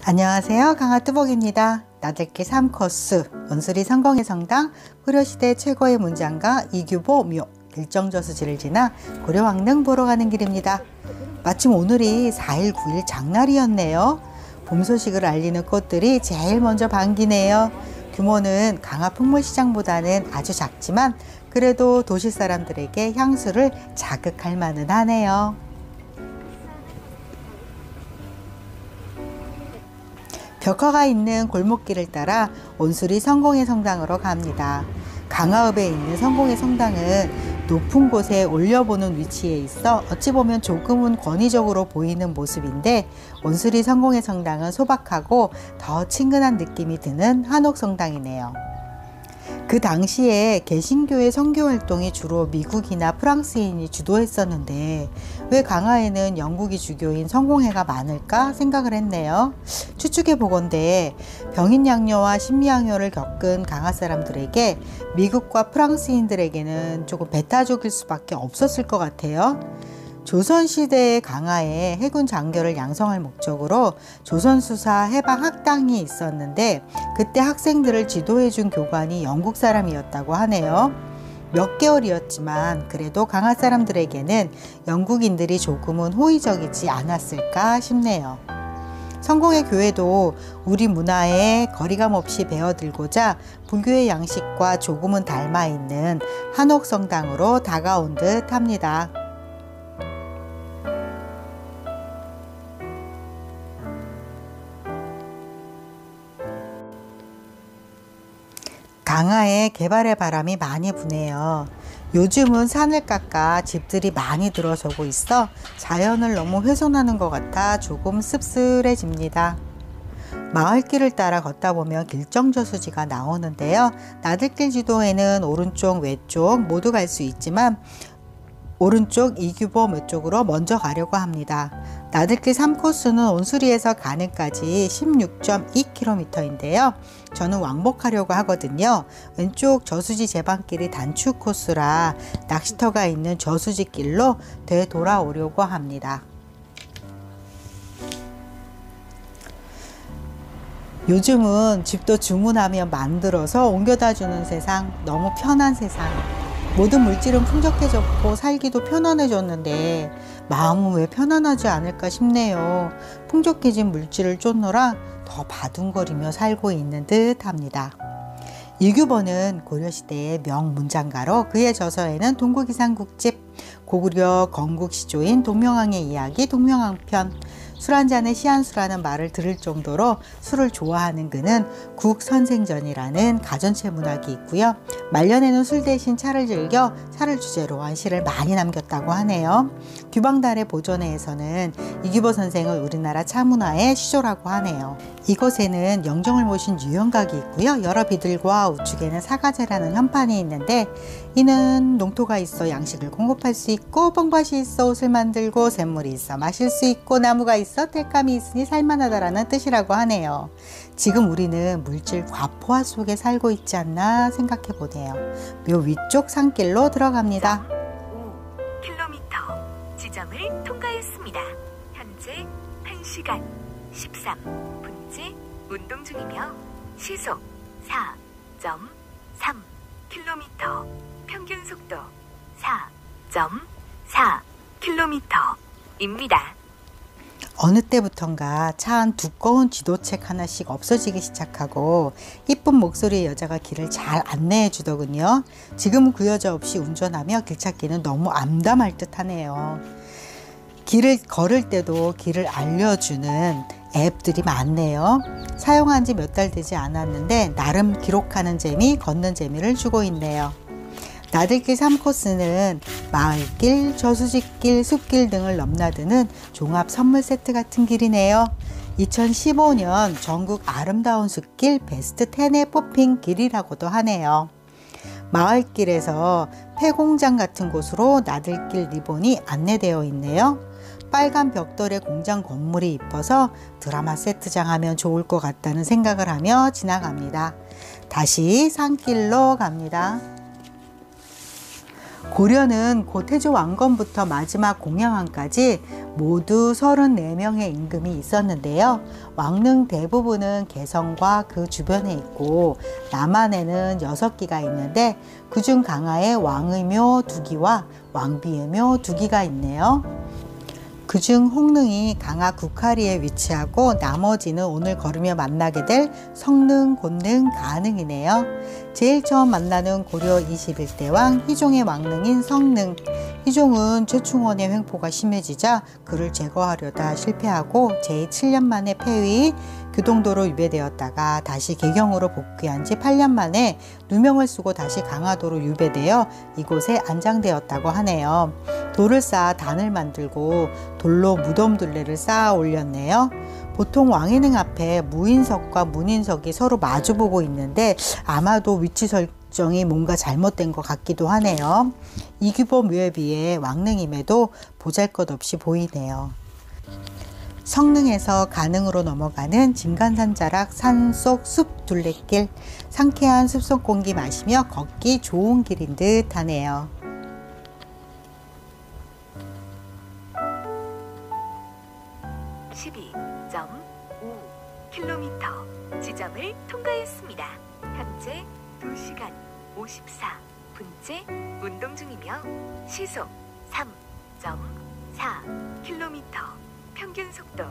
안녕하세요. 강화뚜복입니다. 나들길 3코스 원수리 성공의 성당 고려시대 최고의 문장가 이규보 묘 일정저수지를 지나 고려왕릉 보러 가는 길입니다. 마침 오늘이 4일 9일 장날이었네요. 봄 소식을 알리는 꽃들이 제일 먼저 반기네요. 규모는 강화 풍물시장보다는 아주 작지만 그래도 도시 사람들에게 향수를 자극할 만은 하네요. 벽화가 있는 골목길을 따라 온수리 성공의 성당으로 갑니다. 강화읍에 있는 성공의 성당은 높은 곳에 올려보는 위치에 있어 어찌 보면 조금은 권위적으로 보이는 모습인데, 온수리 성공의 성당은 소박하고 더 친근한 느낌이 드는 한옥 성당이네요. 그 당시에 개신교의 선교 활동이 주로 미국이나 프랑스인이 주도했었는데 왜 강화에는 영국이 주교인 성공회가 많을까 생각을 했네요. 추측해 보건대 병인양요와 신미양요를 겪은 강화 사람들에게 미국과 프랑스인들에게는 조금 배타적일 수밖에 없었을 것 같아요. 조선시대의 강화에 해군 장교를 양성할 목적으로 조선수사 해방학당이 있었는데 그때 학생들을 지도해준 교관이 영국 사람이었다고 하네요. 몇 개월이었지만 그래도 강화 사람들에게는 영국인들이 조금은 호의적이지 않았을까 싶네요. 성공의 교회도 우리 문화에 거리감 없이 배어들고자 불교의 양식과 조금은 닮아있는 한옥 성당으로 다가온 듯 합니다. 강화에 개발의 바람이 많이 부네요. 요즘은 산을 깎아 집들이 많이 들어서고 있어 자연을 너무 훼손하는 것 같아 조금 씁쓸해집니다. 마을길을 따라 걷다 보면 길정저수지가 나오는데요. 나들길 지도에는 오른쪽, 왼쪽 모두 갈 수 있지만 오른쪽 이규보 묘 쪽으로 먼저 가려고 합니다. 나들길 3코스는 온수리에서 가는까지 16.2km인데요. 저는 왕복하려고 하거든요. 왼쪽 저수지 제방길이 단축 코스라 낚시터가 있는 저수지 길로 되돌아오려고 합니다. 요즘은 집도 주문하면 만들어서 옮겨다 주는 세상, 너무 편한 세상. 모든 물질은 풍족해졌고 살기도 편안해졌는데 마음은 왜 편안하지 않을까 싶네요. 풍족해진 물질을 쫓느라 더 바둥거리며 살고 있는 듯 합니다. 이규보는 고려시대의 명문장가로 그의 저서에는 동국이상국집, 고구려 건국시조인 동명왕의 이야기 동명왕편, 술 한잔에 시한수라는 말을 들을 정도로 술을 좋아하는 그는 국선생전이라는 가전체 문학이 있고요. 말년에는 술 대신 차를 즐겨 차를 주제로 한 시를 많이 남겼다고 하네요. 규방달의 보존회에서는 이규보 선생을 우리나라 차문화의 시조라고 하네요. 이곳에는 영정을 모신 유형각이 있고요. 여러 비들과 우측에는 사가제라는 현판이 있는데, 이는 농토가 있어 양식을 공급할 수 있고, 뽕밭이 있어 옷을 만들고, 샘물이 있어 마실 수 있고, 나무가 있어 땔감이 있으니 살만하다라는 뜻이라고 하네요. 지금 우리는 물질 과포화 속에 살고 있지 않나 생각해 보네요. 묘 위쪽 산길로 들어갑니다. 5km 지점을 통과했습니다. 현재 1시간 13분째 운동 중이며 시속 4.3km, 평균 속도 4.4km입니다. 어느 때부턴가 차 안 두꺼운 지도책 하나씩 없어지기 시작하고 이쁜 목소리의 여자가 길을 잘 안내해 주더군요. 지금은 그 여자 없이 운전하며 길 찾기는 너무 암담할 듯 하네요. 길을 걸을 때도 길을 알려주는 앱들이 많네요. 사용한 지 몇 달 되지 않았는데 나름 기록하는 재미, 걷는 재미를 주고 있네요. 나들길 3코스는 마을길, 저수지길, 숲길 등을 넘나드는 종합 선물 세트 같은 길이네요. 2015년 전국 아름다운 숲길 베스트 10에 뽑힌 길이라고도 하네요. 마을길에서 폐공장 같은 곳으로 나들길 리본이 안내되어 있네요. 빨간 벽돌의 공장 건물이 이뻐서 드라마 세트장 하면 좋을 것 같다는 생각을 하며 지나갑니다. 다시 산길로 갑니다. 고려는 고태조 왕건부터 마지막 공양왕까지 모두 34명의 임금이 있었는데요. 왕릉 대부분은 개성과 그 주변에 있고 남한에는 6기가 있는데 그중 강하에 왕의 묘 2기와 왕비의 묘 2기가 있네요. 그중 홍릉이 강화 국하리에 위치하고 나머지는 오늘 걸으며 만나게 될 성릉, 곤릉, 가능이네요. 제일 처음 만나는 고려 21대 왕 희종의 왕릉인 성릉. 희종은 최충원의 횡포가 심해지자 그를 제거하려다 실패하고 제7년 만에 폐위, 교동도로 유배되었다가 다시 개경으로 복귀한 지 8년 만에 누명을 쓰고 다시 강화도로 유배되어 이곳에 안장되었다고 하네요. 돌을 쌓아 단을 만들고 돌로 무덤 둘레를 쌓아 올렸네요. 보통 왕해릉 앞에 무인석과 문인석이 서로 마주보고 있는데 아마도 위치 설정이 뭔가 잘못된 것 같기도 하네요. 이규보 묘에 비해 왕릉임에도 보잘것없이 보이네요. 성릉에서 가능으로 넘어가는 진간산 자락 산속 숲 둘레길, 상쾌한 숲속 공기 마시며 걷기 좋은 길인 듯 하네요. 지점을 통과했습니다. 현재 2시간 54분째 운동 중이며 시속 3.4km, 평균 속도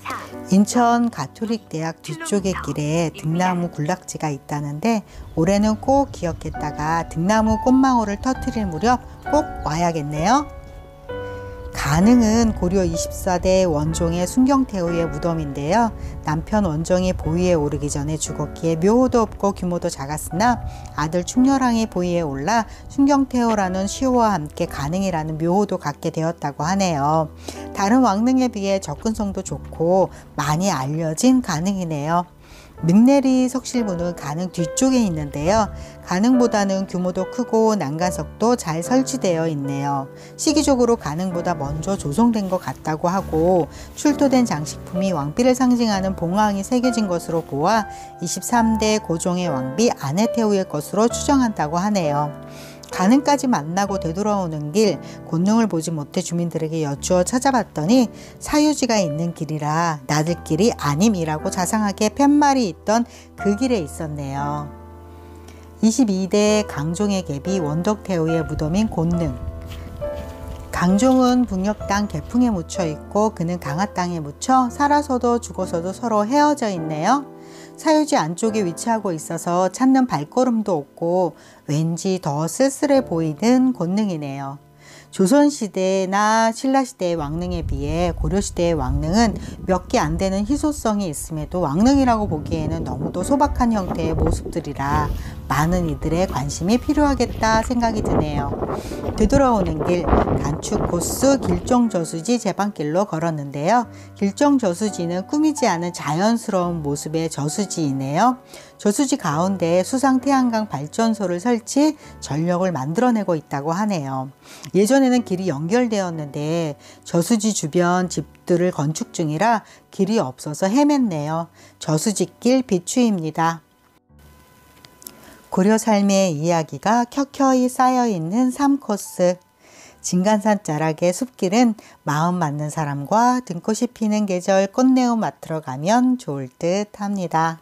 4. 인천 가톨릭대학 뒤쪽의 길에 등나무 군락지가 있다는데 올해는 꼭 기억했다가 등나무 꽃망울을 터뜨릴 무렵 꼭 와야겠네요. 가능은 고려 24대 원종의 순경태후의 무덤인데요. 남편 원종이 보위에 오르기 전에 죽었기에 묘호도 없고 규모도 작았으나 아들 충렬왕이 보위에 올라 순경태후라는 시호와 함께 가능이라는 묘호도 갖게 되었다고 하네요. 다른 왕릉에 비해 접근성도 좋고 많이 알려진 가능이네요. 능내리 석실부는 가능 뒤쪽에 있는데요. 가능보다는 규모도 크고 난간석도 잘 설치되어 있네요. 시기적으로 가능보다 먼저 조성된 것 같다고 하고 출토된 장식품이 왕비를 상징하는 봉황이 새겨진 것으로 보아 23대 고종의 왕비 아네테우의 것으로 추정한다고 하네요. 가능까지 만나고 되돌아오는 길 곤릉을 보지 못해 주민들에게 여쭈어 찾아봤더니 사유지가 있는 길이라 나들길이 아님이라고 자상하게 팻말이 있던 그 길에 있었네요. 22대 강종의 계비 원덕태후의 무덤인 곤릉. 강종은 북녘 땅 개풍에 묻혀 있고 그는 강하 땅에 묻혀 살아서도 죽어서도 서로 헤어져 있네요. 사유지 안쪽에 위치하고 있어서 찾는 발걸음도 없고 왠지 더 쓸쓸해 보이는 곤릉이네요. 조선시대나 신라시대의 왕릉에 비해 고려시대의 왕릉은 몇 개 안 되는 희소성이 있음에도 왕릉이라고 보기에는 너무도 소박한 형태의 모습들이라 많은 이들의 관심이 필요하겠다 생각이 드네요. 되돌아오는 길 단축 코스 길정저수지 제방길로 걸었는데요. 길정저수지는 꾸미지 않은 자연스러운 모습의 저수지이네요. 저수지 가운데 수상 태양광 발전소를 설치 전력을 만들어내고 있다고 하네요. 예전에는 길이 연결되었는데 저수지 주변 집들을 건축 중이라 길이 없어서 헤맸네요. 저수지길 비추입니다. 고려 삶의 이야기가 켜켜이 쌓여있는 3코스. 진간산 자락의 숲길은 마음 맞는 사람과 등꽃이 피는 계절 꽃내음 맡으러 가면 좋을 듯 합니다.